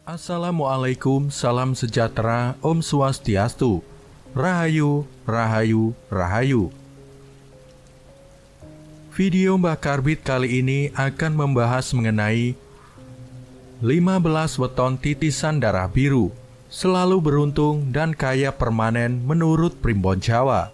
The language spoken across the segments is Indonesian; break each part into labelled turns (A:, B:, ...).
A: Assalamualaikum, salam sejahtera, Om Swastiastu. Rahayu, Rahayu, Rahayu. Video Mbah Karbit kali ini akan membahas mengenai 15 weton titisan darah biru, selalu beruntung dan kaya permanen menurut Primbon Jawa.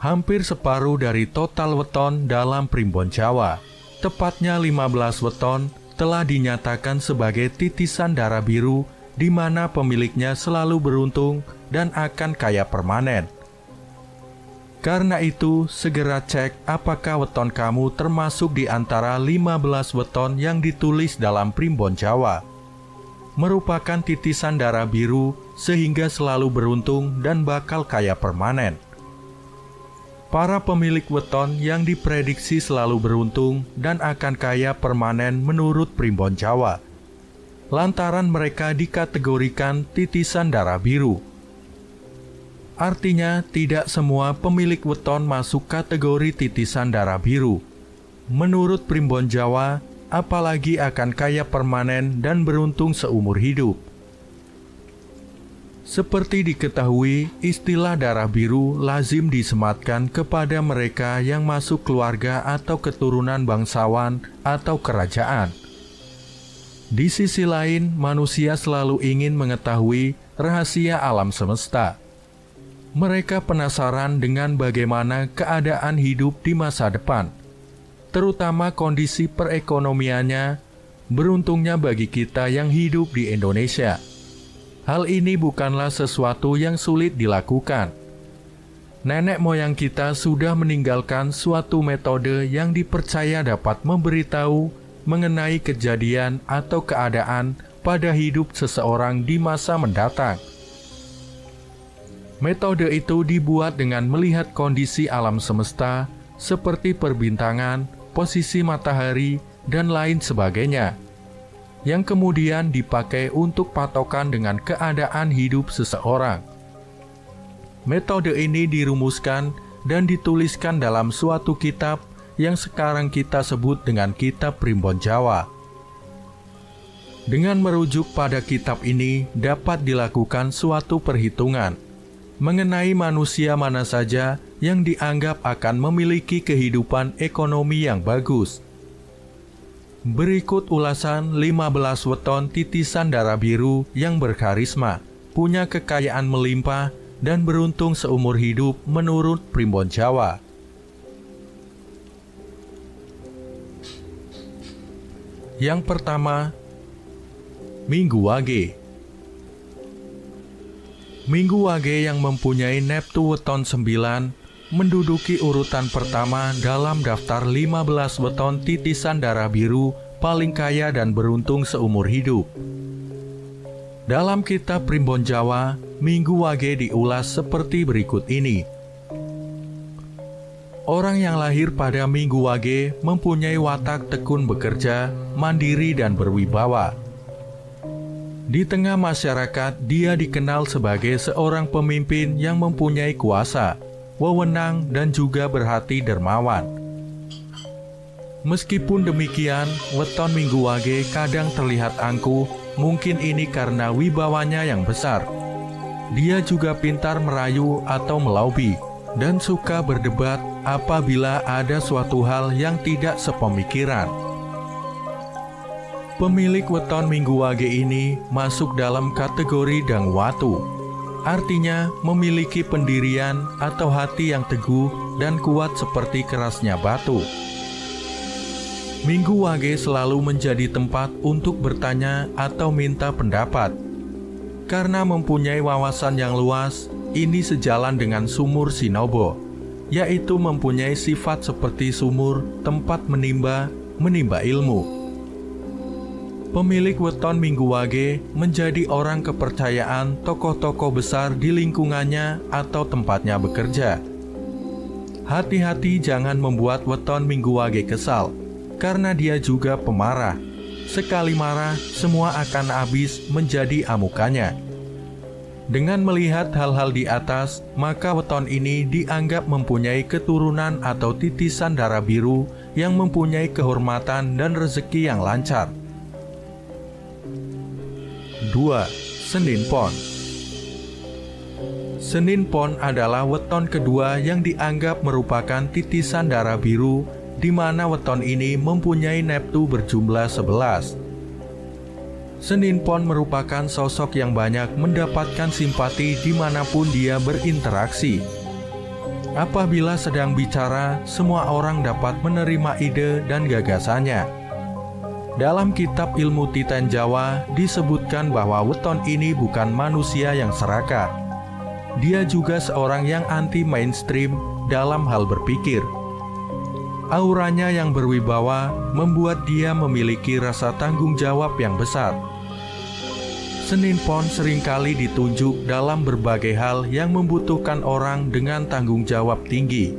A: Hampir separuh dari total weton dalam Primbon Jawa, tepatnya 15 weton, telah dinyatakan sebagai titisan darah biru di mana pemiliknya selalu beruntung dan akan kaya permanen. Karena itu, segera cek apakah weton kamu termasuk di antara 15 weton yang ditulis dalam Primbon Jawa. Merupakan titisan darah biru sehingga selalu beruntung dan bakal kaya permanen. Para pemilik weton yang diprediksi selalu beruntung dan akan kaya permanen menurut Primbon Jawa, lantaran mereka dikategorikan titisan darah biru. Artinya, tidak semua pemilik weton masuk kategori titisan darah biru. Menurut Primbon Jawa, apalagi akan kaya permanen dan beruntung seumur hidup. Seperti diketahui, istilah darah biru lazim disematkan kepada mereka yang masuk keluarga atau keturunan bangsawan atau kerajaan. Di sisi lain, manusia selalu ingin mengetahui rahasia alam semesta. Mereka penasaran dengan bagaimana keadaan hidup di masa depan, terutama kondisi perekonomiannya. Beruntungnya bagi kita yang hidup di Indonesia, hal ini bukanlah sesuatu yang sulit dilakukan. Nenek moyang kita sudah meninggalkan suatu metode yang dipercaya dapat memberitahu mengenai kejadian atau keadaan pada hidup seseorang di masa mendatang. Metode itu dibuat dengan melihat kondisi alam semesta seperti perbintangan, posisi matahari, dan lain sebagainya, yang kemudian dipakai untuk patokan dengan keadaan hidup seseorang. Metode ini dirumuskan dan dituliskan dalam suatu kitab yang sekarang kita sebut dengan Kitab Primbon Jawa. Dengan merujuk pada kitab ini dapat dilakukan suatu perhitungan mengenai manusia mana saja yang dianggap akan memiliki kehidupan ekonomi yang bagus. Berikut ulasan 15 weton titisan darah biru yang berkarisma, punya kekayaan melimpah, dan beruntung seumur hidup menurut Primbon Jawa. Yang pertama, Minggu Wage. Minggu Wage yang mempunyai neptu weton 9 menduduki urutan pertama dalam daftar 15 weton titisan darah biru paling kaya dan beruntung seumur hidup. Dalam kitab Primbon Jawa, Minggu Wage diulas seperti berikut ini. Orang yang lahir pada Minggu Wage mempunyai watak tekun bekerja, mandiri dan berwibawa. Di tengah masyarakat, dia dikenal sebagai seorang pemimpin yang mempunyai kuasa, wewenang, dan juga berhati dermawan. Meskipun demikian, weton Minggu Wage kadang terlihat angkuh, mungkin ini karena wibawanya yang besar. Dia juga pintar merayu atau melobi, dan suka berdebat apabila ada suatu hal yang tidak sepemikiran. Pemilik weton Minggu Wage ini masuk dalam kategori Dangwatu, artinya memiliki pendirian atau hati yang teguh dan kuat seperti kerasnya batu. Minggu Wage selalu menjadi tempat untuk bertanya atau minta pendapat. Karena mempunyai wawasan yang luas, ini sejalan dengan sumur Sinobo, yaitu mempunyai sifat seperti sumur, tempat menimba ilmu. Pemilik weton Minggu Wage menjadi orang kepercayaan tokoh-tokoh besar di lingkungannya atau tempatnya bekerja. Hati-hati jangan membuat weton Minggu Wage kesal, karena dia juga pemarah. Sekali marah, semua akan habis menjadi amukannya. Dengan melihat hal-hal di atas, maka weton ini dianggap mempunyai keturunan atau titisan darah biru yang mempunyai kehormatan dan rezeki yang lancar. 2. Senin Pon. Senin Pon adalah weton kedua yang dianggap merupakan titisan darah biru, di mana weton ini mempunyai neptu berjumlah 11. Senin Pon merupakan sosok yang banyak mendapatkan simpati dimanapun dia berinteraksi. Apabila sedang bicara, semua orang dapat menerima ide dan gagasannya. Dalam kitab ilmu Titan Jawa disebutkan bahwa weton ini bukan manusia yang serakah. Dia juga seorang yang anti-mainstream dalam hal berpikir. Auranya yang berwibawa membuat dia memiliki rasa tanggung jawab yang besar. Senin Pon seringkali ditunjuk dalam berbagai hal yang membutuhkan orang dengan tanggung jawab tinggi.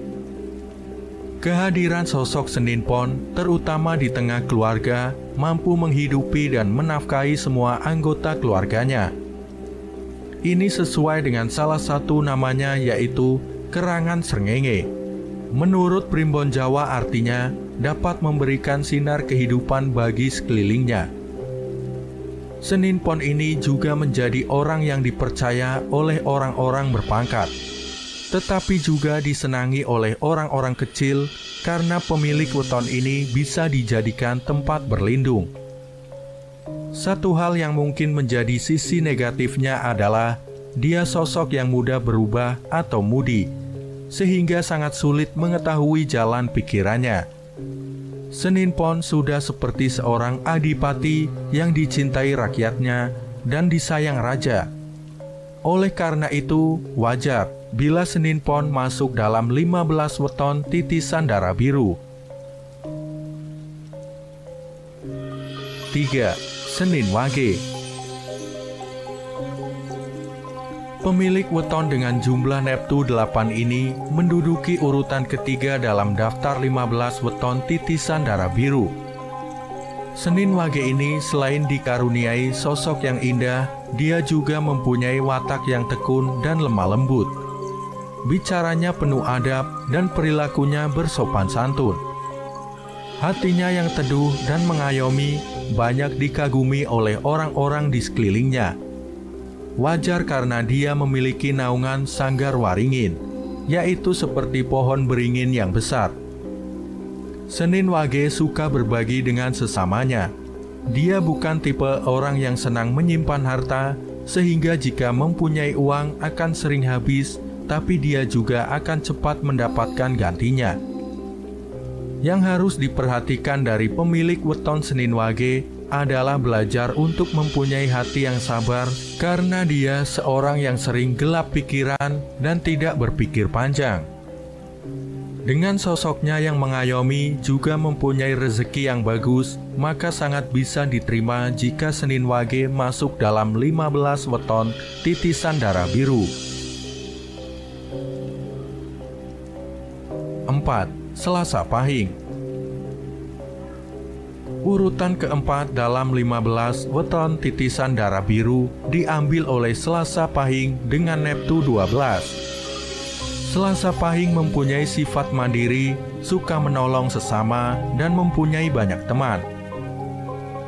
A: Kehadiran sosok Senin Pon, terutama di tengah keluarga, mampu menghidupi dan menafkahi semua anggota keluarganya. Ini sesuai dengan salah satu namanya, yaitu kerangan srengenge. Menurut primbon Jawa artinya dapat memberikan sinar kehidupan bagi sekelilingnya. Senin Pon ini juga menjadi orang yang dipercaya oleh orang-orang berpangkat, tetapi juga disenangi oleh orang-orang kecil karena pemilik weton ini bisa dijadikan tempat berlindung. Satu hal yang mungkin menjadi sisi negatifnya adalah dia sosok yang mudah berubah atau moody, sehingga sangat sulit mengetahui jalan pikirannya. Senin Pon sudah seperti seorang adipati yang dicintai rakyatnya dan disayang raja. Oleh karena itu, wajar bila Senin Pon masuk dalam 15 weton titisan darah biru. 3. Senin Wage. Pemilik weton dengan jumlah neptu 8 ini menduduki urutan ketiga dalam daftar 15 weton titisan darah biru. Senin Wage ini selain dikaruniai sosok yang indah, dia juga mempunyai watak yang tekun dan lemah lembut. Bicaranya penuh adab dan perilakunya bersopan santun. Hatinya yang teduh dan mengayomi banyak dikagumi oleh orang-orang di sekelilingnya. Wajar karena dia memiliki naungan sanggar waringin, yaitu seperti pohon beringin yang besar. Senin Wage suka berbagi dengan sesamanya. Dia bukan tipe orang yang senang menyimpan harta, sehingga jika mempunyai uang akan sering habis, tapi dia juga akan cepat mendapatkan gantinya. Yang harus diperhatikan dari pemilik weton Senin Wage adalah belajar untuk mempunyai hati yang sabar, karena dia seorang yang sering gelap pikiran dan tidak berpikir panjang. Dengan sosoknya yang mengayomi juga mempunyai rezeki yang bagus, maka sangat bisa diterima jika Senin Wage masuk dalam 15 weton titisan darah biru. 4. Selasa Pahing. Urutan keempat dalam 15 weton titisan darah biru diambil oleh Selasa Pahing dengan neptu 12. Selasa Pahing mempunyai sifat mandiri, suka menolong sesama, dan mempunyai banyak teman.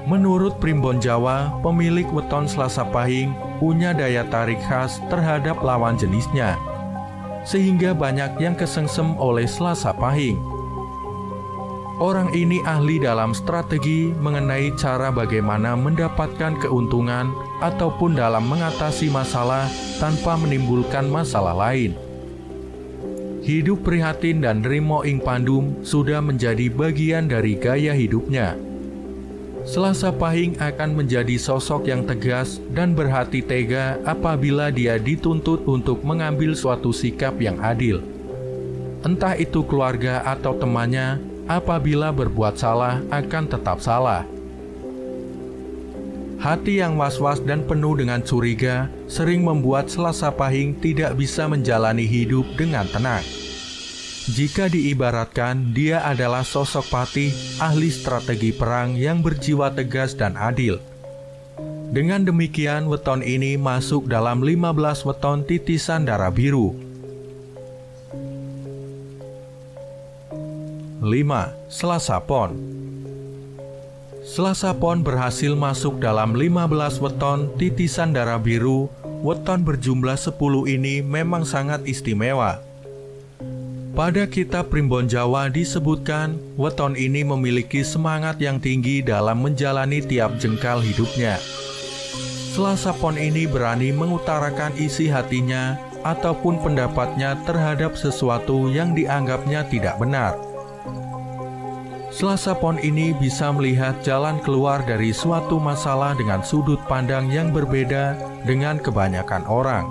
A: Menurut primbon Jawa, pemilik weton Selasa Pahing punya daya tarik khas terhadap lawan jenisnya, sehingga banyak yang kesengsem oleh Selasa Pahing. Orang ini ahli dalam strategi mengenai cara bagaimana mendapatkan keuntungan ataupun dalam mengatasi masalah tanpa menimbulkan masalah lain. Hidup prihatin dan nrimo ing pandum sudah menjadi bagian dari gaya hidupnya. Selasa Pahing akan menjadi sosok yang tegas dan berhati tega apabila dia dituntut untuk mengambil suatu sikap yang adil. Entah itu keluarga atau temannya, apabila berbuat salah akan tetap salah. Hati yang was-was dan penuh dengan curiga sering membuat Selasa Pahing tidak bisa menjalani hidup dengan tenang. Jika diibaratkan, dia adalah sosok patih, ahli strategi perang yang berjiwa tegas dan adil. Dengan demikian, weton ini masuk dalam 15 weton titisan darah biru. 5. Selasa Pon. Selasa Pon berhasil masuk dalam 15 weton titisan darah biru. Weton berjumlah 10 ini memang sangat istimewa. Pada kitab Primbon Jawa disebutkan, weton ini memiliki semangat yang tinggi dalam menjalani tiap jengkal hidupnya. Selasa Pon ini berani mengutarakan isi hatinya ataupun pendapatnya terhadap sesuatu yang dianggapnya tidak benar. Selasa Pon ini bisa melihat jalan keluar dari suatu masalah dengan sudut pandang yang berbeda dengan kebanyakan orang.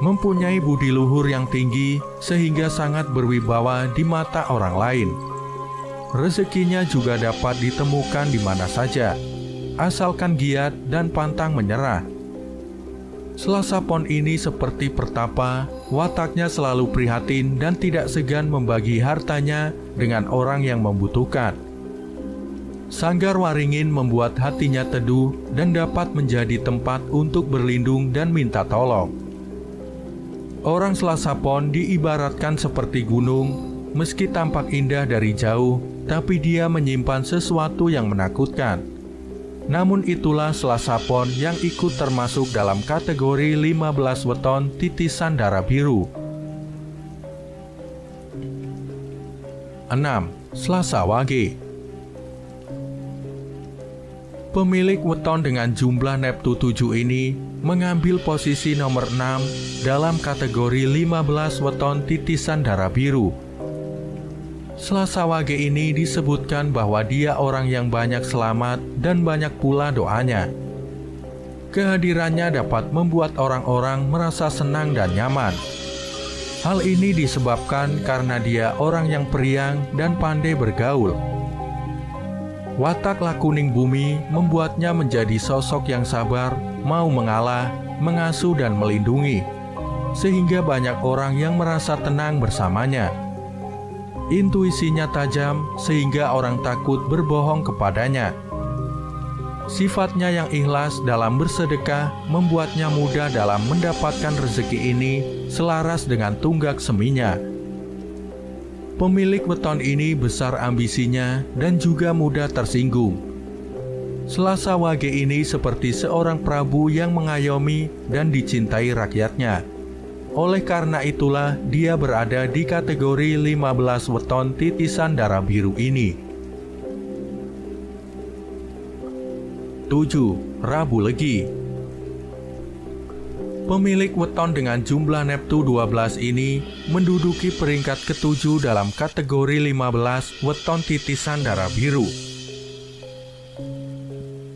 A: Mempunyai budi luhur yang tinggi sehingga sangat berwibawa di mata orang lain. Rezekinya juga dapat ditemukan di mana saja, asalkan giat dan pantang menyerah. Selasa Pon ini seperti pertapa, wataknya selalu prihatin dan tidak segan membagi hartanya dengan orang yang membutuhkan. Sanggar Waringin membuat hatinya teduh dan dapat menjadi tempat untuk berlindung dan minta tolong. Orang Selasa Pon diibaratkan seperti gunung, meski tampak indah dari jauh, tapi dia menyimpan sesuatu yang menakutkan. Namun itulah Selasa Pon yang ikut termasuk dalam kategori 15 weton titisan darah biru. 6. Selasa Wage. Pemilik weton dengan jumlah Neptu 7 ini mengambil posisi nomor 6 dalam kategori 15 weton titisan darah biru. Selasa Wage ini disebutkan bahwa dia orang yang banyak selamat dan banyak pula doanya. Kehadirannya dapat membuat orang-orang merasa senang dan nyaman. Hal ini disebabkan karena dia orang yang periang dan pandai bergaul. Watak lakuning bumi membuatnya menjadi sosok yang sabar, mau mengalah, mengasuh dan melindungi, sehingga banyak orang yang merasa tenang bersamanya. Intuisinya tajam sehingga orang takut berbohong kepadanya. Sifatnya yang ikhlas dalam bersedekah membuatnya mudah dalam mendapatkan rezeki ini selaras dengan tunggak seminya. Pemilik weton ini besar ambisinya dan juga mudah tersinggung. Selasa Wage ini seperti seorang prabu yang mengayomi dan dicintai rakyatnya. Oleh karena itulah dia berada di kategori 15 weton titisan darah biru ini. 7. Rabu Legi. Pemilik weton dengan jumlah Neptu 12 ini menduduki peringkat ke-7 dalam kategori 15 weton titisan darah biru.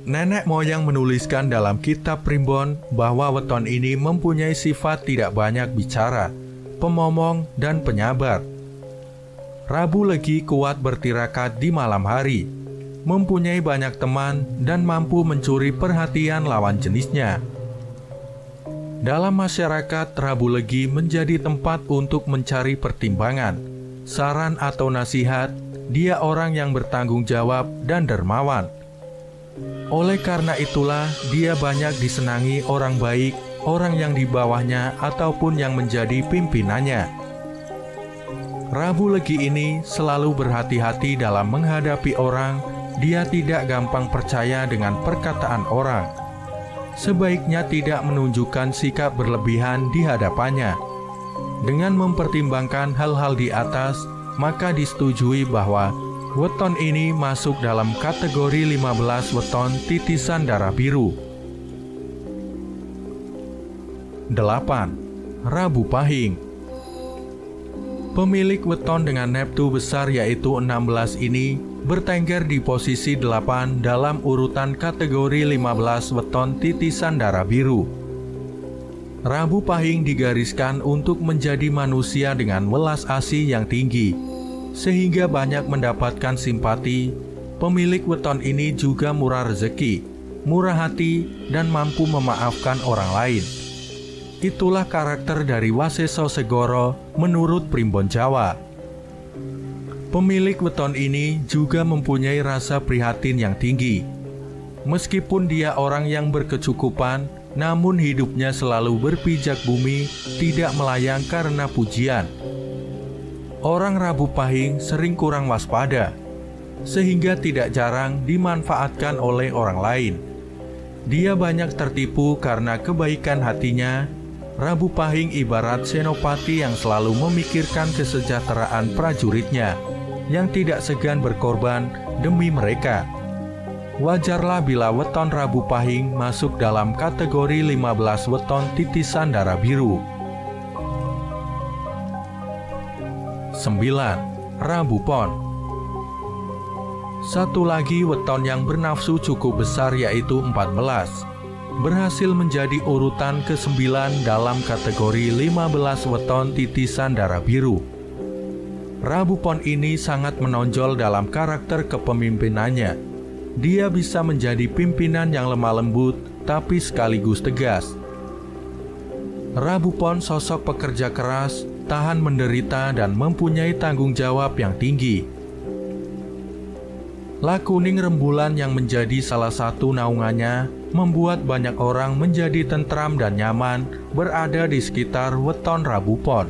A: Nenek moyang menuliskan dalam kitab Primbon bahwa weton ini mempunyai sifat tidak banyak bicara, pemomong, dan penyabar. Rabu Legi kuat bertirakat di malam hari, mempunyai banyak teman, dan mampu mencuri perhatian lawan jenisnya. Dalam masyarakat, Rabu Legi menjadi tempat untuk mencari pertimbangan, saran atau nasihat. Dia orang yang bertanggung jawab dan dermawan. Oleh karena itulah, dia banyak disenangi orang baik, orang yang di bawahnya ataupun yang menjadi pimpinannya. Rabu Legi ini selalu berhati-hati dalam menghadapi orang. Dia tidak gampang percaya dengan perkataan orang. Sebaiknya tidak menunjukkan sikap berlebihan di hadapannya. Dengan mempertimbangkan hal-hal di atas, maka disetujui bahwa weton ini masuk dalam kategori 15 weton titisan darah biru. 8. Rabu Pahing. Pemilik weton dengan Neptu besar yaitu 16 ini bertengger di posisi 8 dalam urutan kategori 15 weton titisan darah biru. Rabu Pahing digariskan untuk menjadi manusia dengan welas asih yang tinggi, sehingga banyak mendapatkan simpati. Pemilik weton ini juga murah rezeki, murah hati, dan mampu memaafkan orang lain. Itulah karakter dari Waseso Segoro menurut Primbon Jawa. Pemilik weton ini juga mempunyai rasa prihatin yang tinggi. Meskipun dia orang yang berkecukupan, namun hidupnya selalu berpijak bumi, tidak melayang karena pujian. Orang Rabu Pahing sering kurang waspada, sehingga tidak jarang dimanfaatkan oleh orang lain. Dia banyak tertipu karena kebaikan hatinya. Rabu Pahing ibarat senopati yang selalu memikirkan kesejahteraan prajuritnya, yang tidak segan berkorban demi mereka. Wajarlah bila weton Rabu Pahing masuk dalam kategori 15 weton titisan darah biru. 9. Rabu Pon. Satu lagi weton yang bernafsu cukup besar yaitu 14. Berhasil menjadi urutan ke-9 dalam kategori 15 weton titisan darah biru. Rabu Pon ini sangat menonjol dalam karakter kepemimpinannya. Dia bisa menjadi pimpinan yang lemah lembut tapi sekaligus tegas. Rabu Pon sosok pekerja keras, tahan menderita dan mempunyai tanggung jawab yang tinggi. Lakuning rembulan yang menjadi salah satu naungannya membuat banyak orang menjadi tentram dan nyaman berada di sekitar weton Rabu Pon.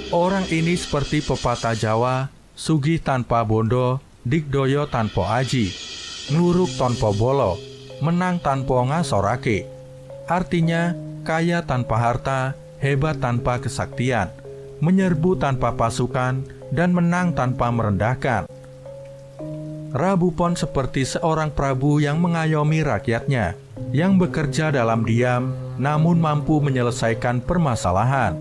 A: Orang ini seperti pepatah Jawa, sugih tanpa bondo, digdoyo tanpa aji, ngluruk tanpa bolo, menang tanpa ngasorake. Artinya, kaya tanpa harta, hebat tanpa kesaktian, menyerbu tanpa pasukan, dan menang tanpa merendahkan. Rabu Pon seperti seorang prabu yang mengayomi rakyatnya, yang bekerja dalam diam, namun mampu menyelesaikan permasalahan.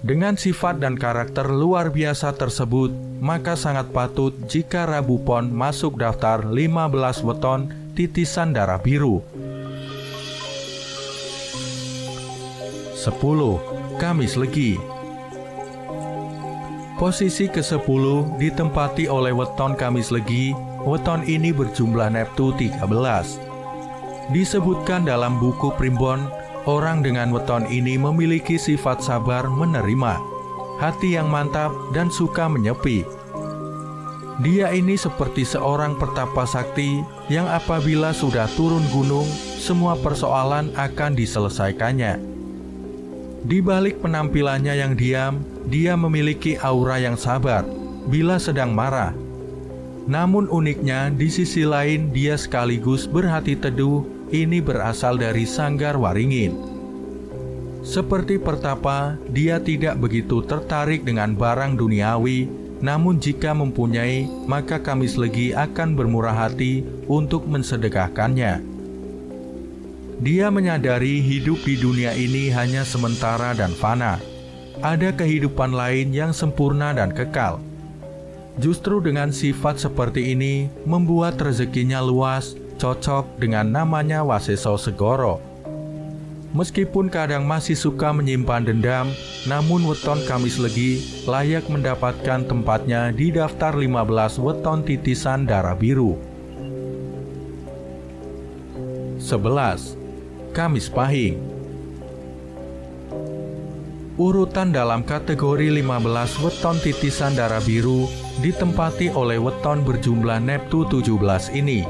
A: Dengan sifat dan karakter luar biasa tersebut, maka sangat patut jika Rabu Pon masuk daftar 15 weton titisan darah biru. 10. Kamis Legi. Posisi ke-10 ditempati oleh weton Kamis Legi. Weton ini berjumlah neptu 13. Disebutkan dalam buku Primbon, orang dengan weton ini memiliki sifat sabar menerima, hati yang mantap dan suka menyepi. Dia ini seperti seorang pertapa sakti yang apabila sudah turun gunung, semua persoalan akan diselesaikannya. Di balik penampilannya yang diam, dia memiliki aura yang sabar bila sedang marah. Namun uniknya, di sisi lain dia sekaligus berhati teduh. Ini berasal dari Sanggar Waringin. Seperti pertapa, dia tidak begitu tertarik dengan barang duniawi, namun jika mempunyai, maka Kamis Legi akan bermurah hati untuk mensedekahkannya. Dia menyadari hidup di dunia ini hanya sementara dan fana. Ada kehidupan lain yang sempurna dan kekal. Justru dengan sifat seperti ini membuat rezekinya luas, cocok dengan namanya Waseso Segoro. Meskipun kadang masih suka menyimpan dendam, namun weton Kamis Legi layak mendapatkan tempatnya di daftar 15 weton titisan darah biru. 11. Kamis Pahing. Urutan dalam kategori 15 weton titisan darah biru ditempati oleh weton berjumlah neptu 17 ini.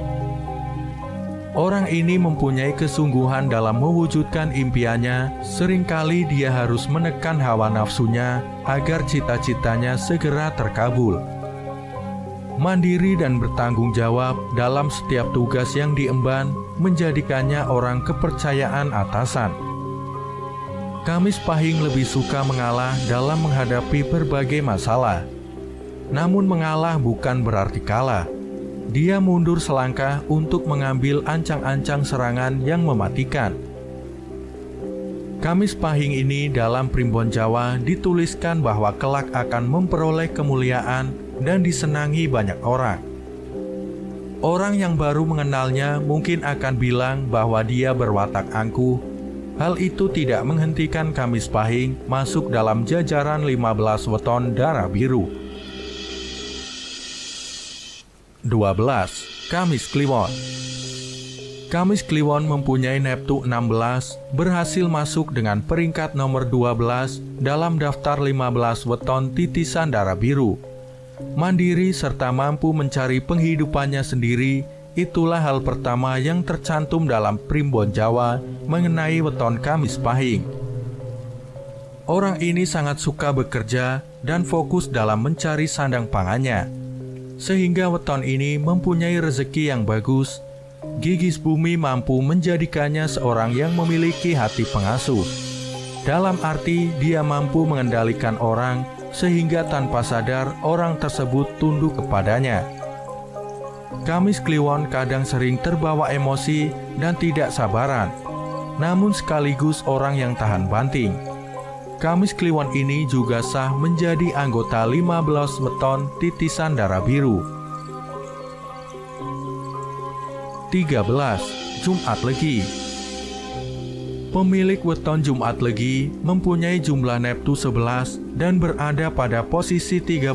A: Orang ini mempunyai kesungguhan dalam mewujudkan impiannya. Seringkali dia harus menekan hawa nafsunya agar cita-citanya segera terkabul. Mandiri dan bertanggung jawab dalam setiap tugas yang diemban menjadikannya orang kepercayaan atasan. Kamis Pahing lebih suka mengalah dalam menghadapi berbagai masalah. Namun mengalah bukan berarti kalah. Dia mundur selangkah untuk mengambil ancang-ancang serangan yang mematikan. Kamis Pahing ini dalam Primbon Jawa dituliskan bahwa kelak akan memperoleh kemuliaan dan disenangi banyak orang. Orang yang baru mengenalnya mungkin akan bilang bahwa dia berwatak angkuh. Hal itu tidak menghentikan Kamis Pahing masuk dalam jajaran 15 weton darah biru. 12. Kamis Kliwon. Kamis Kliwon mempunyai neptu 16, berhasil masuk dengan peringkat nomor 12 dalam daftar 15 weton titisan darah biru. Mandiri serta mampu mencari penghidupannya sendiri, itulah hal pertama yang tercantum dalam Primbon Jawa mengenai weton Kamis Pahing. Orang ini sangat suka bekerja dan fokus dalam mencari sandang pangannya, sehingga weton ini mempunyai rezeki yang bagus. Gigis bumi mampu menjadikannya seorang yang memiliki hati pengasuh. Dalam arti dia mampu mengendalikan orang sehingga tanpa sadar orang tersebut tunduk kepadanya. Kamis Kliwon kadang sering terbawa emosi dan tidak sabaran, namun sekaligus orang yang tahan banting. Kamis Kliwon ini juga sah menjadi anggota 15 weton titisan darah biru. 13. Jumat Legi. Pemilik weton Jumat Legi mempunyai jumlah neptu 11 dan berada pada posisi 13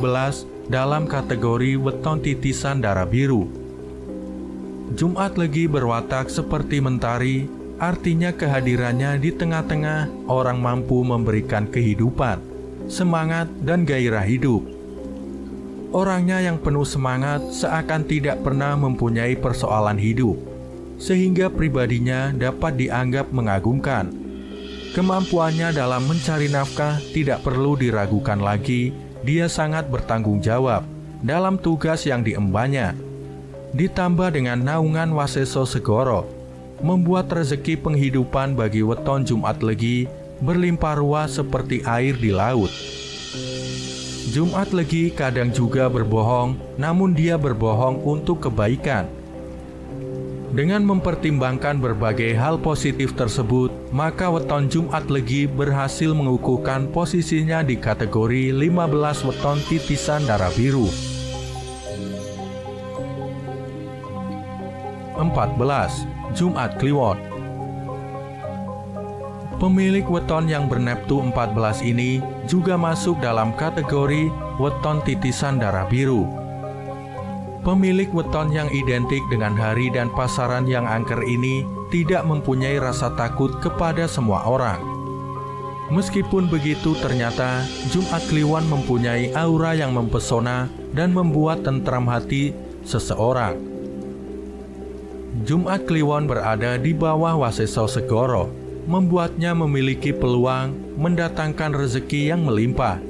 A: dalam kategori weton titisan darah biru. Jumat Legi berwatak seperti mentari, artinya kehadirannya di tengah-tengah orang mampu memberikan kehidupan, semangat, dan gairah hidup. Orangnya yang penuh semangat seakan tidak pernah mempunyai persoalan hidup, sehingga pribadinya dapat dianggap mengagumkan. Kemampuannya dalam mencari nafkah tidak perlu diragukan lagi. Dia sangat bertanggung jawab dalam tugas yang diembannya. Ditambah dengan naungan Waseso Segoro, membuat rezeki penghidupan bagi weton Jumat Legi berlimpah ruah seperti air di laut. Jumat Legi kadang juga berbohong, namun dia berbohong untuk kebaikan. Dengan mempertimbangkan berbagai hal positif tersebut, maka weton Jumat Legi berhasil mengukuhkan posisinya di kategori 15 weton titisan darah biru. 14. Jumat Kliwon. Pemilik weton yang berneptu 14 ini juga masuk dalam kategori weton titisan darah biru. Pemilik weton yang identik dengan hari dan pasaran yang angker ini tidak mempunyai rasa takut kepada semua orang. Meskipun begitu, ternyata Jumat Kliwon mempunyai aura yang mempesona dan membuat tentram hati seseorang. Jumat Kliwon berada di bawah Waseso Segoro, membuatnya memiliki peluang mendatangkan rezeki yang melimpah.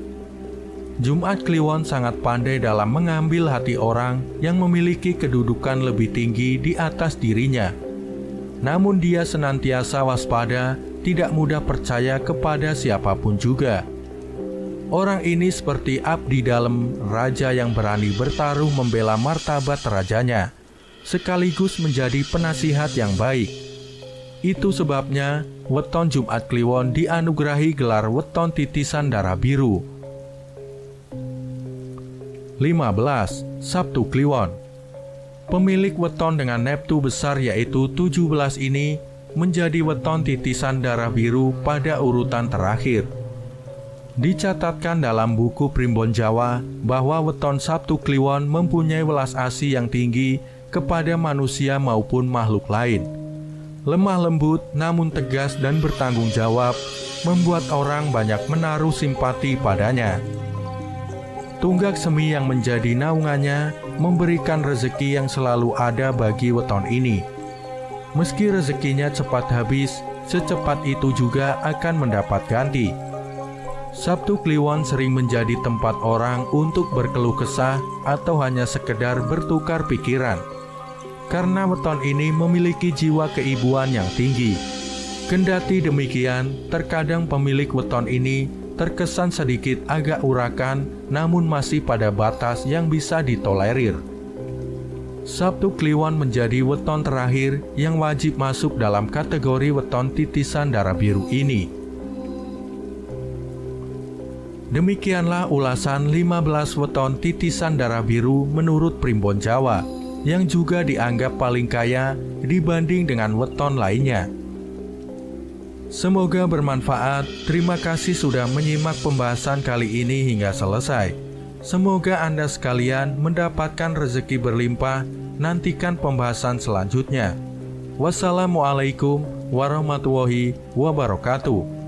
A: Jumat Kliwon sangat pandai dalam mengambil hati orang yang memiliki kedudukan lebih tinggi di atas dirinya. Namun dia senantiasa waspada, tidak mudah percaya kepada siapapun juga. Orang ini seperti abdi dalam raja yang berani bertaruh membela martabat rajanya, sekaligus menjadi penasihat yang baik. Itu sebabnya weton Jumat Kliwon dianugerahi gelar weton titisan darah biru. 15. Sabtu Kliwon. Pemilik weton dengan neptu besar yaitu 17 ini menjadi weton titisan darah biru pada urutan terakhir. Dicatatkan dalam buku Primbon Jawa bahwa weton Sabtu Kliwon mempunyai welas asih yang tinggi kepada manusia maupun makhluk lain. Lemah lembut namun tegas dan bertanggung jawab membuat orang banyak menaruh simpati padanya. Tunggak semi yang menjadi naungannya memberikan rezeki yang selalu ada bagi weton ini. Meski rezekinya cepat habis, secepat itu juga akan mendapat ganti. Sabtu Kliwon sering menjadi tempat orang untuk berkeluh kesah atau hanya sekedar bertukar pikiran. Karena weton ini memiliki jiwa keibuan yang tinggi. Kendati demikian, terkadang pemilik weton ini terkesan sedikit agak urakan, namun masih pada batas yang bisa ditolerir. Sabtu Kliwon menjadi weton terakhir yang wajib masuk dalam kategori weton titisan darah biru ini. Demikianlah ulasan 15 weton titisan darah biru menurut Primbon Jawa, yang juga dianggap paling kaya dibanding dengan weton lainnya. Semoga bermanfaat. Terima kasih sudah menyimak pembahasan kali ini hingga selesai. Semoga Anda sekalian mendapatkan rezeki berlimpah. Nantikan pembahasan selanjutnya. Wassalamualaikum warahmatullahi wabarakatuh.